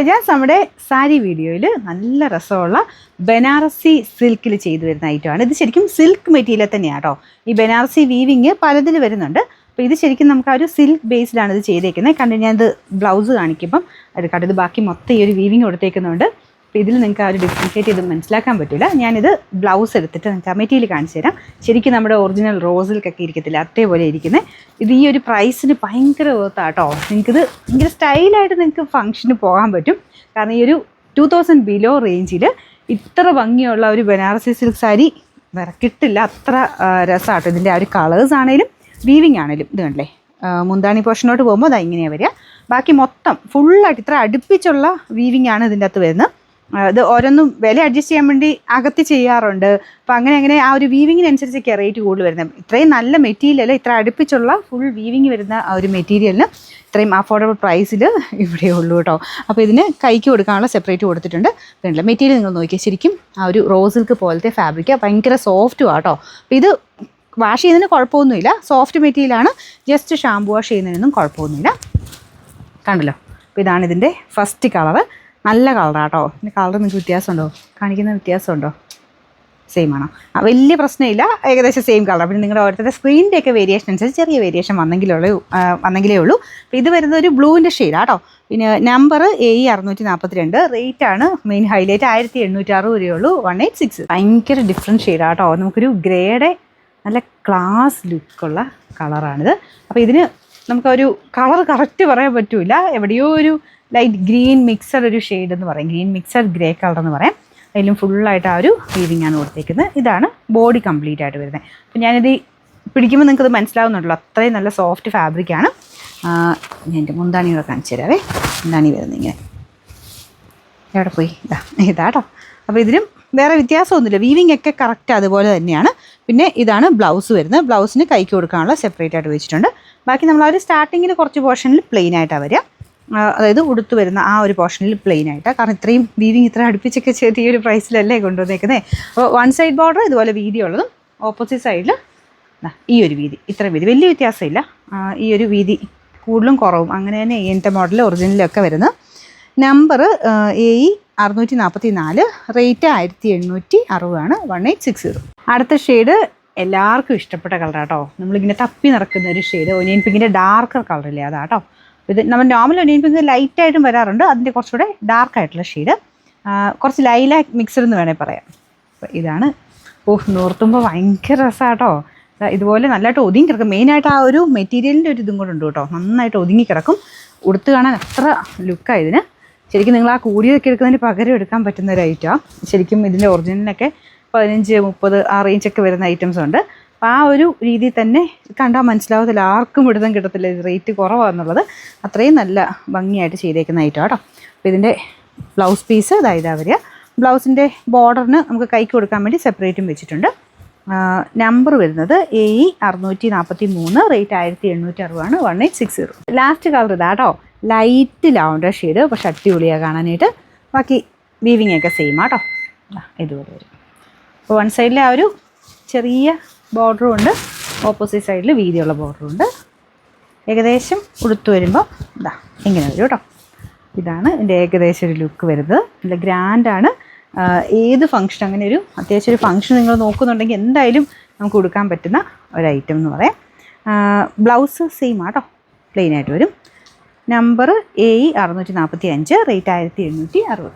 തേജാസ് നമ്മുടെ സാരി വീഡിയോയിൽ നല്ല രസമുള്ള ബനാറസി സിൽക്കിൽ ചെയ്തു വരുന്ന ഐറ്റമാണ്. ഇത് ശരിക്കും സിൽക്ക് മെറ്റീരിയൽ തന്നെയാണ് കേട്ടോ. ഈ ബനാറസി വീവിങ് പലതിൽ വരുന്നുണ്ട്. അപ്പോൾ ഇത് ശരിക്കും നമുക്ക് ആ ഒരു സിൽക്ക് ബേസ്ഡാണ് ഇത് ചെയ്തേക്കുന്നത്. കണ്ടു ഞാനിത് ബ്ലൗസ് കാണിക്കുമ്പം അത് കണ്ടത് ബാക്കി മൊത്തം ഈ ഒരു വീവിങ് കൊടുത്തേക്കുന്നുണ്ട്. അപ്പോൾ ഇതിൽ നിങ്ങൾക്ക് ആ ഒരു ഡിഫറൻഷ്യേറ്റ് ചെയ്ത് മനസ്സിലാക്കാൻ പറ്റില്ല. ഞാനിത് ബ്ലൗസ് എടുത്തിട്ട് നിങ്ങൾക്ക് ആ മെറ്റീരിയൽ കാണിച്ചു തരാം. ശരിക്കും നമ്മുടെ ഒറിജിനൽ റോസിൽക്കൊക്കെ ഇരിക്കത്തില്ല, അതേപോലെ ഇരിക്കുന്നത്. ഇത് ഈ ഒരു പ്രൈസിന് ഭയങ്കര വേർത്താ കേട്ടോ. നിങ്ങൾക്കിത് ഭയങ്കര സ്റ്റൈലായിട്ട് നിങ്ങൾക്ക് ഫംഗ്ഷന് പോകാൻ പറ്റും. കാരണം ഈ ഒരു 2000 ബിലോ റേഞ്ചിൽ ഇത്ര ഭംഗിയുള്ള ഒരു ബനാറസി സിൽക്ക് സാരി വേറെ കിട്ടില്ല. അത്ര രസമാട്ടോ. ഇതിൻ്റെ ആ ഒരു കളേഴ്സ് ആണെങ്കിലും വീവിങ് ആണെങ്കിലും ഇത് കണ്ടല്ലേ, മുന്താണി പോർഷനോട്ട് പോകുമ്പോൾ അത് ഇങ്ങനെയാണ് വരിക. ബാക്കി മൊത്തം ഫുള്ളായിട്ട് ഇത്ര അടുപ്പിച്ചുള്ള വീവിങ് ആണ് ഇതിൻ്റെ അകത്ത് വരുന്നത്. ഇത് ഓരോന്നും വില അഡ്ജസ്റ്റ് ചെയ്യാൻ വേണ്ടി അകത്ത് ചെയ്യാറുണ്ട്. അപ്പോൾ അങ്ങനെ ആ ഒരു വീവിങ്ങിനനുസരിച്ചൊക്കെ റേറ്റ് കൂടുതൽ വരുന്നത്. ഇത്രയും നല്ല മെറ്റീരിയൽ, ഇത്ര അടുപ്പിച്ചുള്ള ഫുൾ വീവിങ് വരുന്ന ആ ഒരു മെറ്റീരിയലിന് ഇത്രയും അഫോർഡബിൾ പ്രൈസിൽ ഇവിടെ ഉള്ളൂ കേട്ടോ. അപ്പോൾ ഇതിന് കൈക്ക് കൊടുക്കാനുള്ള സെപ്പറേറ്റ് കൊടുത്തിട്ടുണ്ട്. കണ്ടില്ല മെറ്റീരിയൽ നിങ്ങൾ നോക്കിയാൽ ശരിക്കും ആ ഒരു റോസ് സിൽക്ക് പോലത്തെ ഫാബ്രിക് ഭയങ്കര സോഫ്റ്റും ആട്ടോ. അപ്പോൾ ഇത് വാഷ് ചെയ്യുന്നതിന് കുഴപ്പമൊന്നുമില്ല, സോഫ്റ്റ് മെറ്റീരിയലാണ്. ജസ്റ്റ് ഷാമ്പു വാഷ് ചെയ്യുന്നതിനൊന്നും കുഴപ്പമൊന്നുമില്ല. കണ്ടല്ലോ. അപ്പോൾ ഇതാണ് ഇതിൻ്റെ ഫസ്റ്റ് കളറ്. നല്ല കളറാട്ടോ. ഇതിൻ്റെ കളർ നിങ്ങൾക്ക് വ്യത്യാസമുണ്ടോ? കാണിക്കുന്ന വ്യത്യാസമുണ്ടോ? സെയിം ആണോ? വലിയ പ്രശ്നമില്ല, ഏകദേശം സെയിം കളർ. പിന്നെ നിങ്ങളുടെ ഓരോരുത്തരുടെ സ്ക്രീനിൻ്റെയൊക്കെ വേരിയേഷൻ അനുസരിച്ച് ചെറിയ വേരിയേഷൻ വന്നെങ്കിലേ ഉള്ളൂ. അപ്പോൾ ഇത് വരുന്നത് ഒരു ബ്ലൂവിൻ്റെ ഷെയ്ഡാട്ടോ. പിന്നെ നമ്പർ AE 642, റേറ്റാണ് മെയിൻ ഹൈലൈറ്റ് 1860 രൂപയുള്ളൂ. 186. ഭയങ്കര ഡിഫറെൻറ്റ് ഷെയ്ഡാട്ടോ. നമുക്കൊരു ഗ്രേയുടെ നല്ല ക്ലാസ് ലുക്കുള്ള കളറാണിത്. അപ്പോൾ ഇതിന് നമുക്കൊരു കളർ കറക്റ്റ് പറയാൻ പറ്റില്ല. എവിടെയോ ഒരു ലൈറ്റ് ഗ്രീൻ മിക്സഡ് ഒരു ഷെയ്ഡ് എന്ന് പറയും, ഗ്രീൻ മിക്സഡ് ഗ്രേ കളർ എന്ന് പറയാം. അതിലും ഫുള്ളായിട്ട് ആ ഒരു വീവിങ് ആണ് കൊടുത്തേക്കുന്നത്. ഇതാണ് ബോഡി കംപ്ലീറ്റ് ആയിട്ട് വരുന്നത്. അപ്പോൾ ഞാനിത് പിടിക്കുമ്പോൾ നിങ്ങൾക്കത് മനസ്സിലാവുന്നുണ്ടല്ലോ, അത്രയും നല്ല സോഫ്റ്റ് ഫാബ്രിക്കാണ്. ഞാൻ എൻ്റെ മുന്താണിയോടെ കാണിച്ചു തരാവേ. മുന്താണി വരുന്നത് ഇങ്ങനെ എവിടെ പോയി, ഇതാട്ടോ. അപ്പോൾ ഇതിനും വേറെ വ്യത്യാസമൊന്നുമില്ല, വീവിങ് ഒക്കെ കറക്റ്റ് അതുപോലെ തന്നെയാണ്. പിന്നെ ഇതാണ് ബ്ലൗസ് വരുന്നത്. ബ്ലൗസിന് കൈക്ക് കൊടുക്കാനുള്ള സെപ്പറേറ്റ് ആയിട്ട് വെച്ചിട്ടുണ്ട്. ബാക്കി നമ്മൾ ആ ഒരു സ്റ്റാർട്ടിങ്ങിൽ കുറച്ച് പോർഷനിൽ പ്ലെയിൻ ആയിട്ടാണ് വരിക. അതായത് ഉടുത്ത് വരുന്ന ആ ഒരു പോർഷനിൽ പ്ലെയിൻ ആയിട്ടാണ്. കാരണം ഇത്രയും വീവിങ് ഇത്ര അടുപ്പിച്ചൊക്കെ ചെയ്ത് ഈ ഒരു പ്രൈസിലല്ലേ കൊണ്ടുവന്നേക്കുന്നത്. അപ്പോൾ വൺ സൈഡ് ബോർഡർ ഇതുപോലെ വീതിയുള്ളതും ഓപ്പോസിറ്റ് സൈഡിൽ ഈ ഒരു വീതി, ഇത്ര വീതി വലിയ വ്യത്യാസമില്ല. ഈ ഒരു വീതി കൂടുതലും കുറവും അങ്ങനെ തന്നെ ഇങ്ങനത്തെ മോഡൽ ഒറിജിനലൊക്കെ വരുന്നത്. Number AE 644, rate 1860 1860. അടുത്ത ഷെയ്ഡ് എല്ലാവർക്കും ഇഷ്ടപ്പെട്ട കളറാട്ടോ. നമ്മളിങ്ങനെ തപ്പി നടക്കുന്ന ഒരു ഷെയ്ഡ് ഒനിയൻ പിങ്കിൻ്റെ ഡാർക്കർ കളറില്ലേ, അതാട്ടോ. ഇത് നമ്മൾ നോർമൽ ഒനിയൻ പിങ്ക് ലൈറ്റായിട്ടും വരാറുണ്ട്, അതിൻ്റെ കുറച്ചുകൂടെ ഡാർക്കായിട്ടുള്ള ഷെയ്ഡ്, കുറച്ച് ലൈലാക്ക് മിക്സർ എന്ന് വേണേൽ പറയാം. അപ്പോൾ ഇതാണ്. നോർത്തുമ്പോൾ ഭയങ്കര രസമാട്ടോ. ഇതുപോലെ നല്ലതായിട്ട് ഒതുങ്ങി കിടക്കും. മെയിനായിട്ട് ആ ഒരു മെറ്റീരിയലിൻ്റെ ഒരു ഇതും കൂടെ ഉണ്ട് കേട്ടോ, നന്നായിട്ട് ഒതുങ്ങി കിടക്കും. ഉടുത്ത് കാണാൻ അത്ര ലുക്കാണ് ഇതിന്. ശരിക്കും നിങ്ങൾ ആ കൂടിയൊക്കെ എടുക്കുന്നതിന് പകരം എടുക്കാൻ പറ്റുന്ന ഒരു ഐറ്റമാണ്. ശരിക്കും ഇതിൻ്റെ ഒറിജിനലൊക്കെ 15, 30 ആ റേഞ്ചൊക്കെ വരുന്ന ഐറ്റംസ് ഉണ്ട്. അപ്പോൾ ആ ഒരു രീതിയിൽ തന്നെ കണ്ടാൽ മനസ്സിലാവത്തില്ല, ആർക്കും ഇടുന്നതും കിട്ടത്തില്ല, റേറ്റ് കുറവാണെന്നുള്ളത്. അത്രയും നല്ല ഭംഗിയായിട്ട് ചെയ്തേക്കുന്ന ഐറ്റം കേട്ടോ. അപ്പോൾ ഇതിൻ്റെ ബ്ലൗസ് പീസ് ഇതാ വരിക. ബ്ലൗസിൻ്റെ ബോർഡറിന് നമുക്ക് കൈക്ക് കൊടുക്കാൻ വേണ്ടി സെപ്പറേറ്റും വെച്ചിട്ടുണ്ട്. നമ്പർ വരുന്നത് AE 643, റേറ്റ് 1860 1860. ലാസ്റ്റ് കളർ ഇതാട്ടോ, ലൈറ്റ് ലാവണ്ടർ ഷെയ്ഡ്, പക്ഷെ അടിപൊളിയാണ് കാണാനായിട്ട്. ബാക്കി വീവിങ് ഒക്കെ സെയിം ആട്ടോ, ഇതുപോലെ വരും. അപ്പോൾ വൺ സൈഡിൽ ആ ഒരു ചെറിയ ബോർഡറും ഉണ്ട്, ഓപ്പോസിറ്റ് സൈഡിൽ വീതിയുള്ള ബോർഡറും ഉണ്ട്. ഏകദേശം ഉടുത്ത് വരുമ്പോൾ ഇങ്ങനെ വരും കേട്ടോ. ഇതാണ് എൻ്റെ ഏകദേശം ഒരു ലുക്ക് വരുന്നത്. നല്ല ഗ്രാൻഡാണ്. ഏത് ഫംഗ്ഷൻ, അങ്ങനെ ഒരു അത്യാവശ്യം ഒരു ഫംഗ്ഷൻ നിങ്ങൾ നോക്കുന്നുണ്ടെങ്കിൽ എന്തായാലും നമുക്ക് കൊടുക്കാൻ പറ്റുന്ന ഒരു ഐറ്റം എന്ന് പറയാം. ബ്ലൗസ് സെയിം ആട്ടോ, പ്ലെയിൻ ആയിട്ട് വരും. Number AE 645, rate 1760.